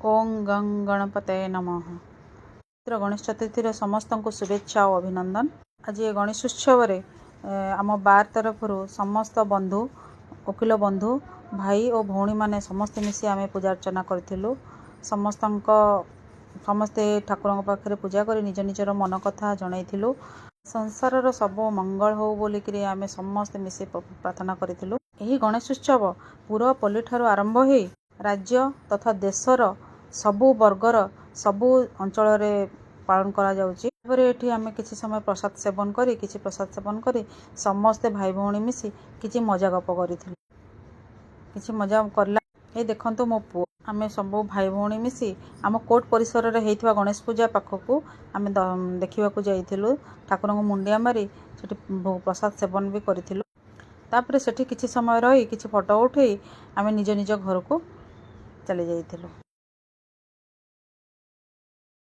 ओं गं गणपतये नमः। पवित्र गणेश चतुर्थी समस्त को शुभेच्छा और अभिनंदन। आज ये गणेश उत्सव आम बार तरफ समस्त बंधु वकिल बंधु भाई और भौणी माने समस्ते मिसी आम पूजा अर्चना करूँ। समस्ते ठाकुर पाखे पूजा कर निज निजर मन कथा जनईलु। संसार सब मंगल हो बोलिक आम समस्ते मिसी प्रार्थना करूँ। यही गणेश उत्सव पूरा पल्ली ठारू आरंभ हो राज्य तथा देशर सबु वर्गर सबु अंचल पालन करा जाउची। एठी आमे किछि समय प्रसाद सेवन करी समस्ते भाई भौणी मिसी किछि मजा गप करिथिलु। किछि मजा करला ए देखंतु मो पुओ आमे सबु भाई भौणी मिसी आम कोर्ट परिसर रे हेइथवा गणेश पूजा पाखकु आमे देखिबाकू जाइथिलु। ठाकुरंग मुंडिया मारी सेठी प्रसाद सेवन भी करिथिलु। तापरे सेठी किछि समय रही किछि फोटो उठेई आमे निज निज घर को चली जाइथिलु।